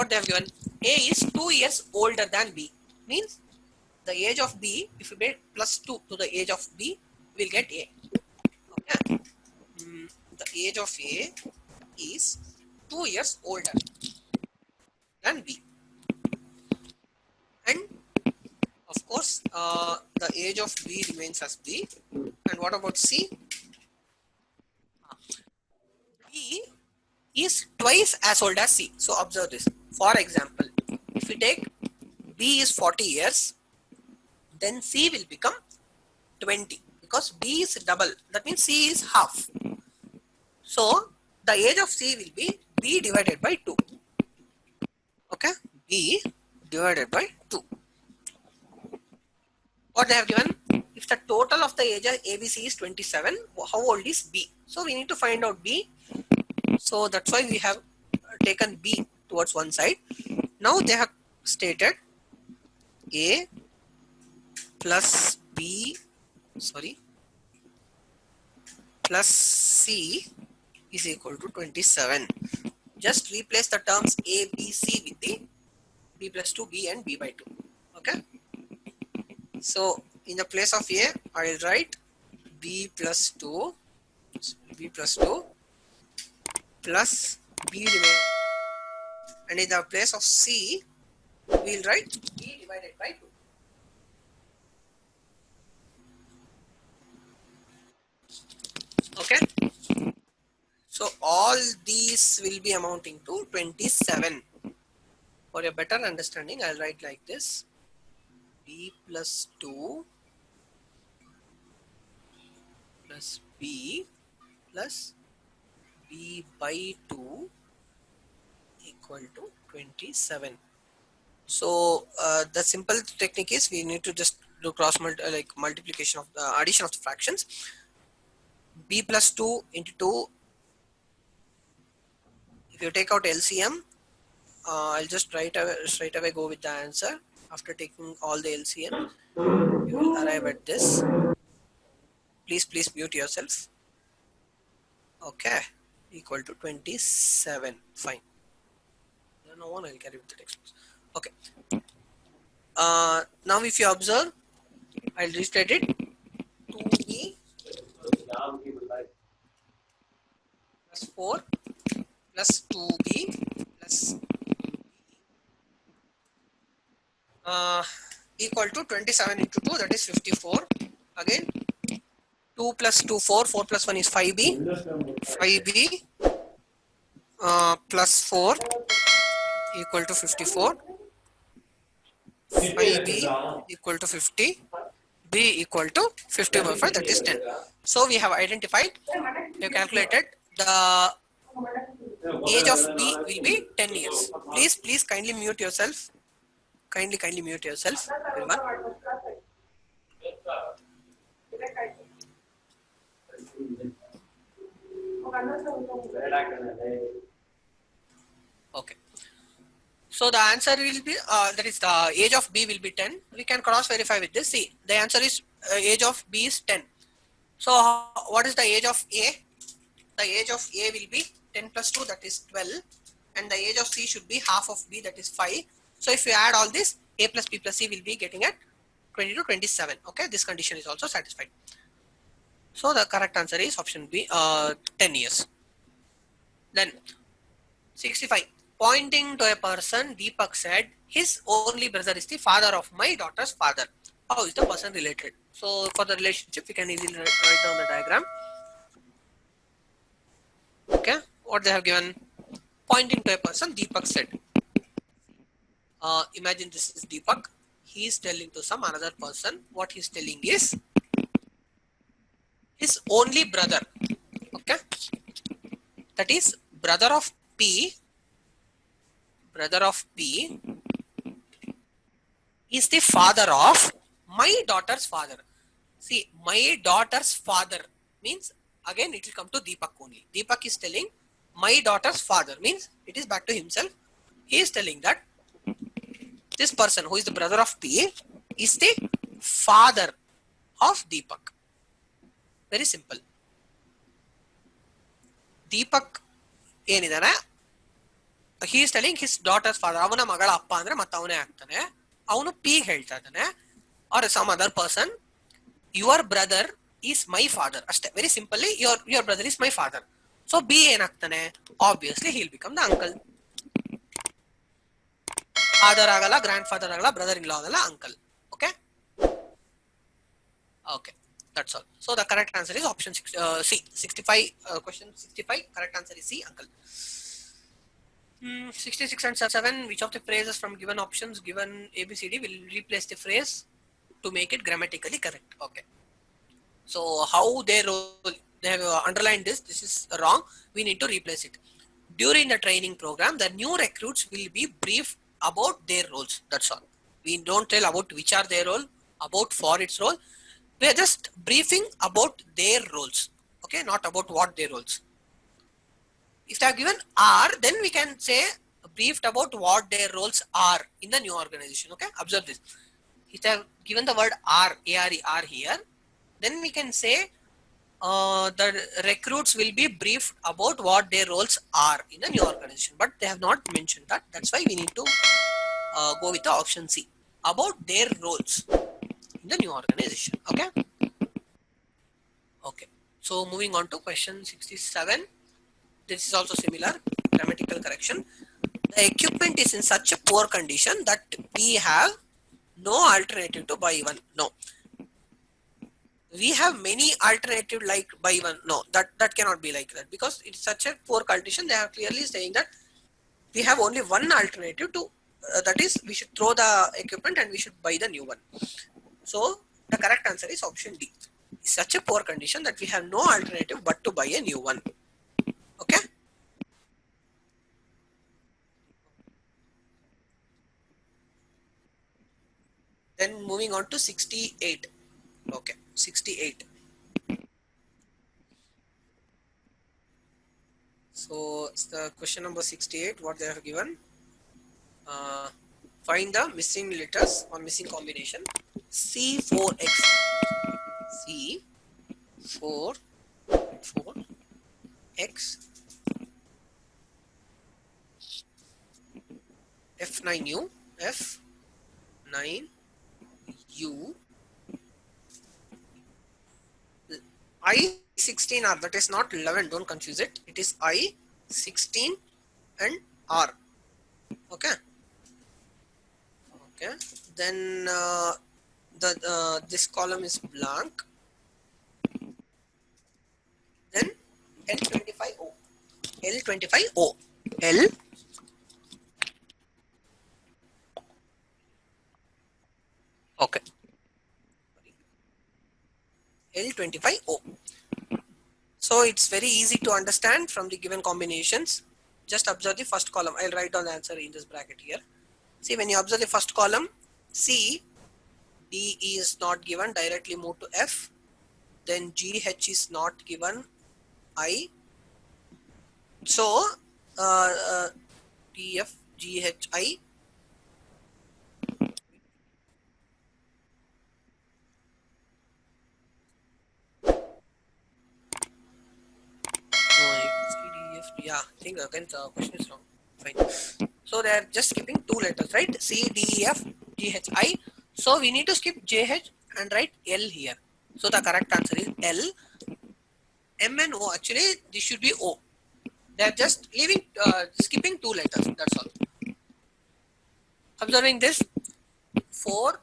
what they have given, A is 2 years older than B. Means the age of B, if you make plus 2 to the age of B, we'll get A. Okay. The age of A is 2 years older than B. And of course, the age of B remains as B. And what about C? B is twice as old as C. So observe this. For example, if we take B is 40 years, then C will become 20 because B is double. That means C is half. So the age of C will be B divided by 2. Okay, B divided by 2. What they have given? If the total of the age of ABC is 27, how old is B? So we need to find out B. So that's why we have taken B towards one side. Now they have stated A plus B, plus C is equal to 27. Just replace the terms A, B, C with the B plus 2, B and B by 2. Okay. So in the place of A, I will write B plus 2 plus B divided, and in the place of C, we will write B divided by 2. Okay. So all these will be amounting to 27. For a better understanding, I'll write like this: B plus 2 plus B plus B by 2 equal to 27. So the simple technique is we need to just do multiplication of the addition of the fractions. B plus 2 into 2. If you take out LCM, I'll just straight away go with the answer. After taking all the LCM, you will arrive at this. Please mute yourself. Okay, equal to 27. Fine. No one, I'll carry with the textbooks. Okay. Now if you observe, I'll restate it. 2B plus 4 plus 2B plus equal to 27 into 2, that is 54. Again, 2 plus 2, 4, 4 plus 1 is 5B, plus 4 equal to 54, 5B equal to 50, B equal to 50 over 5, that is 10. So we have identified, we have calculated the age of B will be 10 years. Please kindly mute yourself. Kindly mute yourself, everyone. Okay. So the answer will be, that is the age of B will be 10. We can cross verify with this. See, the answer is age of B is 10. So what is the age of A? The age of A will be 10 plus 2, that is 12. And the age of C should be half of B, that is 5. So if you add all this, A plus B plus C will be getting at 20 to 27. Okay, this condition is also satisfied. So the correct answer is option B, 10 years. Then 65. Pointing to a person, Deepak said, his only brother is the father of my daughter's father. How is the person related? So for the relationship, we can easily write down the diagram. Okay, what they have given? Pointing to a person, Deepak said. Imagine this is Deepak. He is telling to some another person. What he is telling is his only brother. Okay, that is brother of P. Brother of P is the father of my daughter's father. See, my daughter's father means again it will come to Deepak only. Deepak is telling my daughter's father means it is back to himself. He is telling that this person who is the brother of P is the father of Deepak. Very simple. Deepak ಏನidana he is telling his daughter's father, avana magala appa andre matta avane ಆಗ್ತಾನೆ. ಅವನು P ಹೇಳ್ತಾ ಇದ್ದಾನೆ, or some other person, your brother is my father. ಅಷ್ಟೇ, very simply, your brother is my father. So B ಏನಾಗ್ತಾನೆ, obviously he will become the uncle. father ಆಗಲ್ಲ, grandfather ಆಗಲ್ಲ, brother in law ಆಗಲ್ಲ, uncle. Okay, okay, that's all. So the correct answer is option C. 65, question 65, correct answer is C, uncle. 66 and 7, which of the phrases from given options given ABCD will replace the phrase to make it grammatically correct? Okay, so how they roll, they have underlined this is wrong, we need to replace it. During the training program, the new recruits will be briefed about their roles. That's all. We don't tell about which are their role, about for its role. We are just briefing about their roles. Okay, not about what their roles. If they are given are, then we can say briefed about what their roles are in the new organization. Okay, observe this. If they have given the word are, are here, then we can say the recruits will be briefed about what their roles are in the new organization, but they have not mentioned that. That's why we need to go with the option C, about their roles in the new organization. Okay, okay, so moving on to question 67. This is also similar, grammatical correction. The equipment is in such a poor condition that we have no alternative to buy one. No, we have many alternative like buy one. No, that cannot be like that, because it's such a poor condition. They are clearly saying that we have only one alternative to, that is we should throw the equipment and we should buy the new one. So the correct answer is option D. It's such a poor condition that we have no alternative but to buy a new one. Okay, then moving on to 68. Okay, 68. So it's the question number 68. What they have given, find the missing letters or missing combination C4X. C4X F9U F9U I16R. That is not 11, don't confuse it. It is I16 and R. Okay, okay, then this column is blank. Then L25O. L25O. L. Okay. L25O. So it's very easy to understand from the given combinations. Just observe the first column. I'll write down the answer in this bracket here. See, when you observe the first column, C, D is not given, directly move to F. Then GH is not given, I. So TF, GH, I. Yeah, I think again the question is wrong. Fine. So they are just skipping two letters, right? C, D, E, F, G, H, I. So we need to skip J, H and write L here. So the correct answer is L. M and O, actually this should be O. They are just leaving, skipping two letters. That's all. Observing this, 4,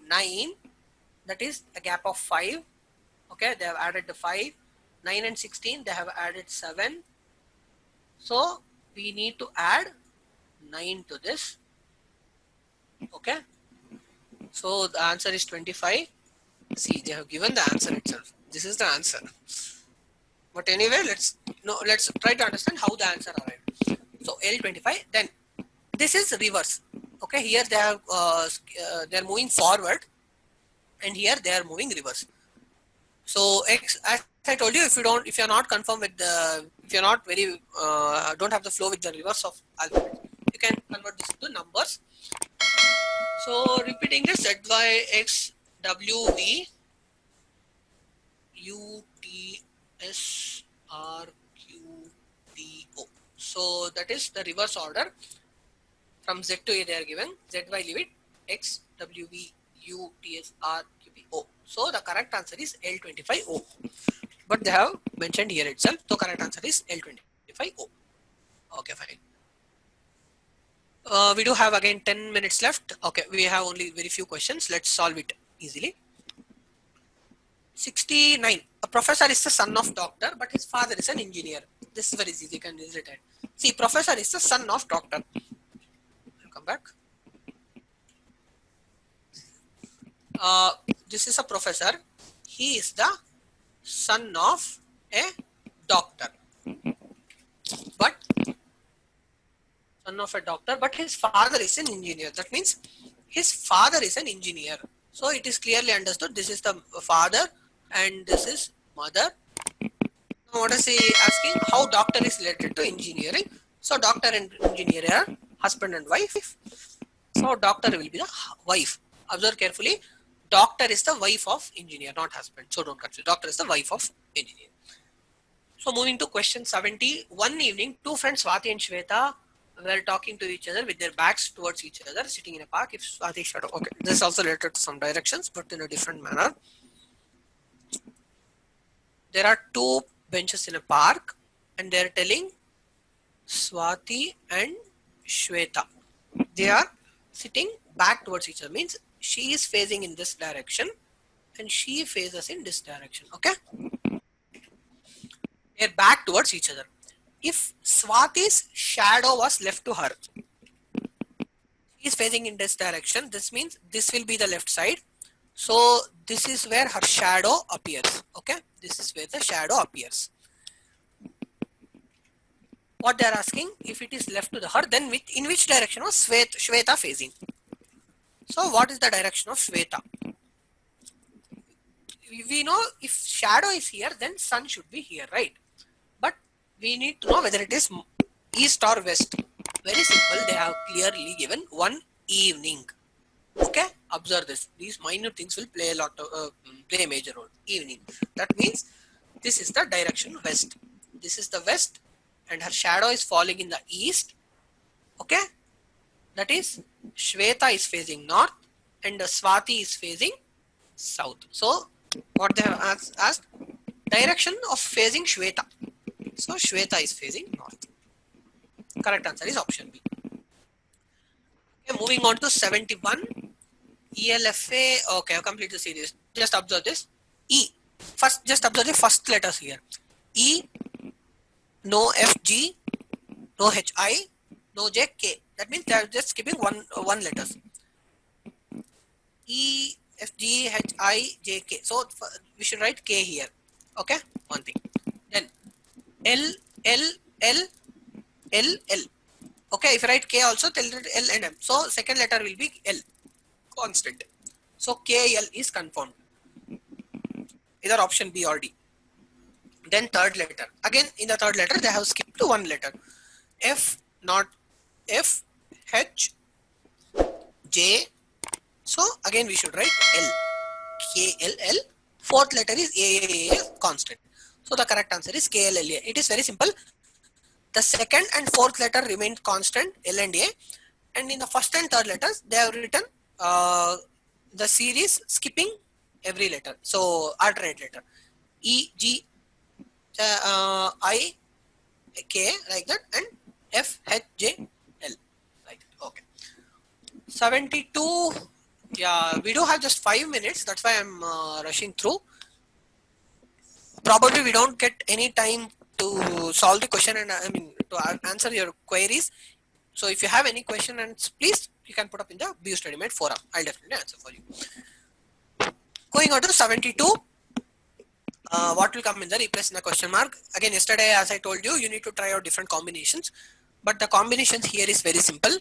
9. That is a gap of 5. Okay, they have added the 5. 9 and 16. They have added 7. So we need to add 9 to this. Okay, so the answer is 25. See, they have given the answer itself. This is the answer. But anyway, let's try to understand how the answer arrived. So L25. Then this is reverse. Okay, here they are moving forward, and here they are moving reverse. So X, as I told you, if you're not confirmed with the, if you're not very don't have the flow with the reverse of alphabet, you can convert this to numbers. So repeating this, Z Y X W V U T S R Q D O. So that is the reverse order. From Z to A they are given. Z, Y, leave it. X, W, V, U, T, S, R, Q, P, O. So the correct answer is L25O. But they have mentioned here itself. So correct answer is L25O. Okay, fine. We do have again 10 minutes left. Okay, we have only very few questions. Let's solve it easily. 69. A professor is the son of doctor, but his father is an engineer. This is very easy. You can visit it. See, professor is the son of doctor. I'll come back. This is a professor. He is the son of a doctor. But son of a doctor, but his father is an engineer. That means his father is an engineer. So it is clearly understood. This is the father and this is mother. Now what is he asking? How doctor is related to engineering? So doctor and engineer are husband and wife. So doctor will be the wife. Observe carefully. Doctor is the wife of engineer, not husband. So don't confuse. Doctor is the wife of engineer. So moving to question 70. One evening, two friends Swati and Shweta were talking to each other with their backs towards each other, sitting in a park. If Swati shadow, okay, this is also related to some directions, but in a different manner. There are two benches in a park, and they are telling Swati and Shweta. They are sitting back towards each other. Means she is facing in this direction, and she faces in this direction. Okay, they are back towards each other. If Swati's shadow was left to her, she is facing in this direction. This means this will be the left side. So this is where her shadow appears. Okay, this is where the shadow appears. What they are asking, if it is left to the her, then in which direction was Shweta facing? So what is the direction of Shweta? We know if shadow is here, then sun should be here, right? But we need to know whether it is east or west. Very simple. They have clearly given one evening. Okay, observe this. These minor things will play a major role. Evening. That means this is the direction west. This is the west, and her shadow is falling in the east. Okay, that is Shweta is facing north, and Swati is facing south. So what they have asked, direction of facing Shweta. So Shweta is facing north. Correct answer is option B. Okay, moving on to 71. ELFA. Okay, I've completed the series. Just observe this. E. First, just observe the first letters here. E, no FG, no HI, no JK. That means they are just skipping one letters. E, FG, HI, JK. So we should write K here. Okay, one thing. Then L, L, L, L, L. Okay, if you write K also, tell it L and M. So second letter will be L, constant. So KL is confirmed. Either option B or D. Then third letter. Again, in the third letter, they have skipped to one letter. F, not F, H, J. So again, we should write L, K, L, L. Fourth letter is A, constant. So the correct answer is K, L, L, A. It is very simple. The second and fourth letter remained constant, L and A. And in the first and third letters, they have written the series skipping every letter. So alternate letter. E, G, I, K, like that, and F, H, J, L. Like that. Okay. 72. Yeah, we do have just 5 minutes. That's why I'm rushing through. Probably we don't get any time to solve the question and to answer your queries. So if you have any question, and please you can put up in the BU StudyMate forum. I'll definitely answer for you. Going on to 72. What will come in the replace in the question mark? Again, yesterday, as I told you, you need to try out different combinations. But the combinations here is very simple.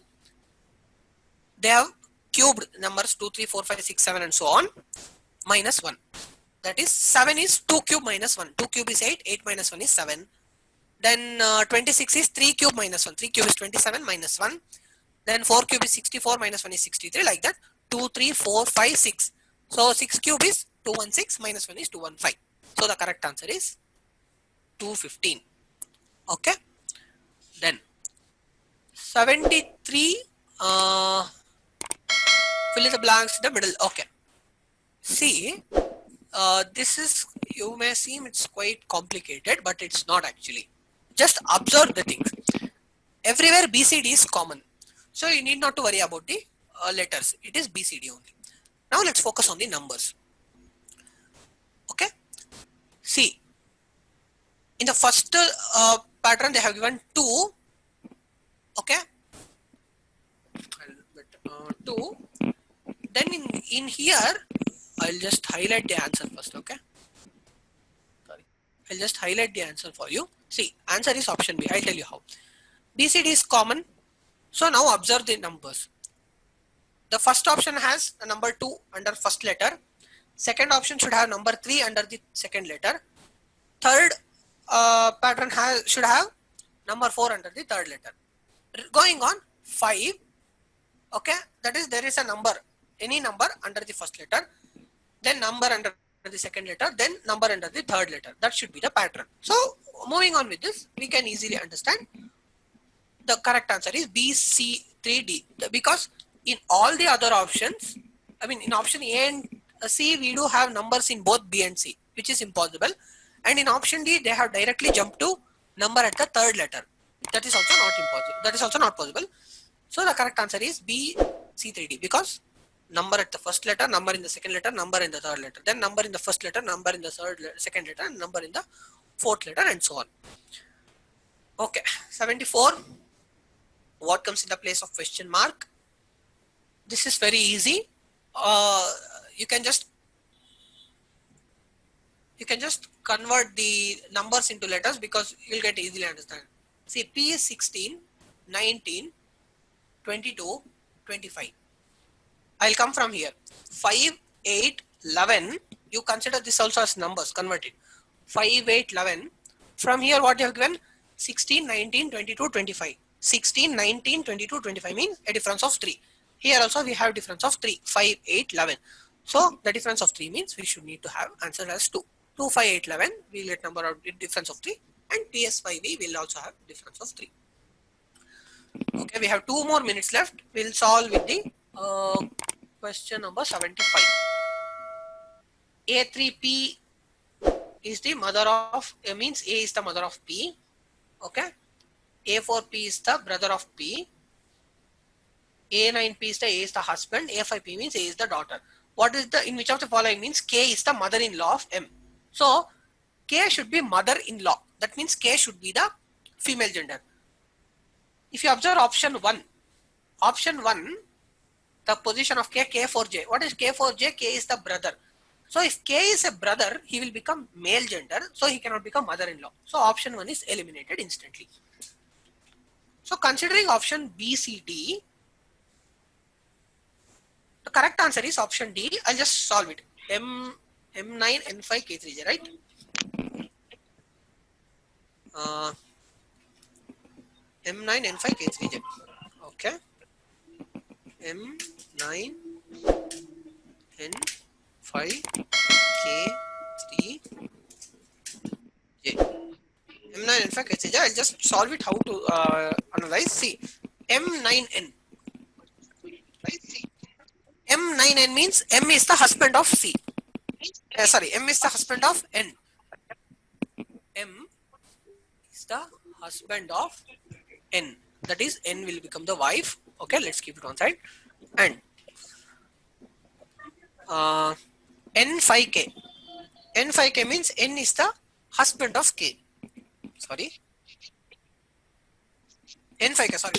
They have cubed numbers 2, 3, 4, 5, 6, 7 and so on. Minus 1. That is 7 is 2 cube minus 1. 2 cube is 8. 8 minus 1 is 7. Then 26 is 3 cube minus 1. 3 cube is 27 minus 1. Then 4 cube is 64 minus 1 is 63. Like that. 2, 3, 4, 5, 6. So 6 cube is 216 minus 1 is 215. So the correct answer is 215. Okay. Then 73, fill in the blanks in the middle. Okay. See, this is, you may seem it's quite complicated, but it's not actually. Just observe the things. Everywhere BCD is common. So you need not to worry about the letters. It is BCD only. Now let's focus on the numbers. Okay. See, in the first pattern they have given 2. Okay. 2. Then in here, I'll just highlight the answer first. Okay. Sorry. I'll just highlight the answer for you. See, answer is option B. I'll tell you how. BCD is common. So now observe the numbers. The first option has a number 2 under first letter. Second option should have number 3 under the second letter. Third pattern should have number 4 under the third letter. Going on 5. Okay, that is there is a number, any number under the first letter, then number under the second letter, then number under the third letter. That should be the pattern. So moving on with this, we can easily understand the correct answer is B, C, 3, D. Because in all the other options, I mean in option A and C, we do have numbers in both B and C, which is impossible. And in option D, they have directly jumped to number at the third letter. That is also not impossible. That is also not possible. So the correct answer is B, C, 3, D, because number at the first letter, number in the second letter, number in the third letter, then number in the first letter, number in the second letter, and number in the fourth letter, and so on. Okay, 74. What comes in the place of question mark? This is very easy. You can just convert the numbers into letters because you'll get easily understand. See, P is 16, 19, 22, 25. I'll come from here. 5, 8, 11. You consider this also as numbers, convert it. 5, 8, 11. From here, what you have given? 16, 19, 22, 25. 16, 19, 22, 25 means a difference of 3. Here also we have difference of 3. 5, 8, 11. So the difference of 3 means we should need to have answer as 2. 2, 5, 8, 11. We'll get number of difference of 3. And PS5V will also have difference of 3. Okay, we have 2 more minutes left. We'll solve with the question number 75. A3P is the mother of, means A is the mother of P. Okay. A4P is the brother of P. A9P is the husband. A5P means A is the daughter. What is the, in which of the following means K is the mother-in-law of M? So K should be mother-in-law. That means K should be the female gender. If you observe option 1, the position of K, K4J. What is K4J? K is the brother. So if K is a brother, he will become male gender. So he cannot become mother-in-law. So option 1 is eliminated instantly. So considering option B, C, D, the correct answer is option D. I'll just solve it. M9, N5, K3J, right? M9, N5, K3J. Okay. M9, N5, K3J. M9, N5, K3J. I'll just solve it how to analyze. See, M9N. Right? See. M9N means M is the husband of C. M is the husband of N. M is the husband of N. That is, N will become the wife. Okay, let's keep it on side. And N5K. N5K means N is the husband of K. Sorry. N5K, sorry.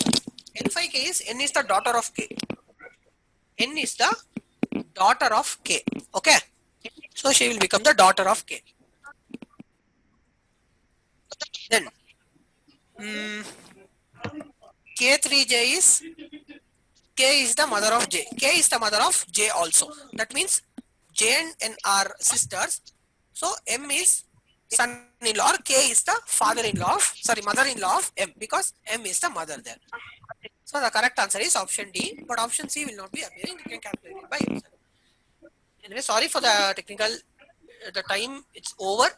N5K is N is the daughter of K. N is the daughter of K. Okay. So she will become the daughter of K. Then K3J is K is the mother of J. K is the mother of J also. That means J and N are sisters. So M is son-in-law, or K is the father-in-law of, sorry, mother-in-law of M, because M is the mother there. So the correct answer is option D, but option C will not be appearing. You can calculate it by yourself. Anyway, sorry for the technical, the time, it's over.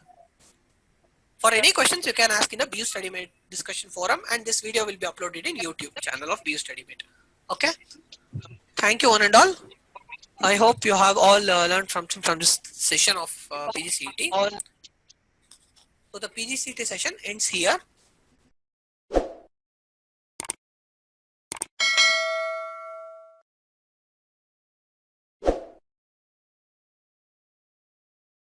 For any questions, you can ask in the BU Study Mate discussion forum, and this video will be uploaded in YouTube channel of BU StudyMate. Okay. Thank you one and all. I hope you have all learned from this session of PGCET. So the PGCET session ends here.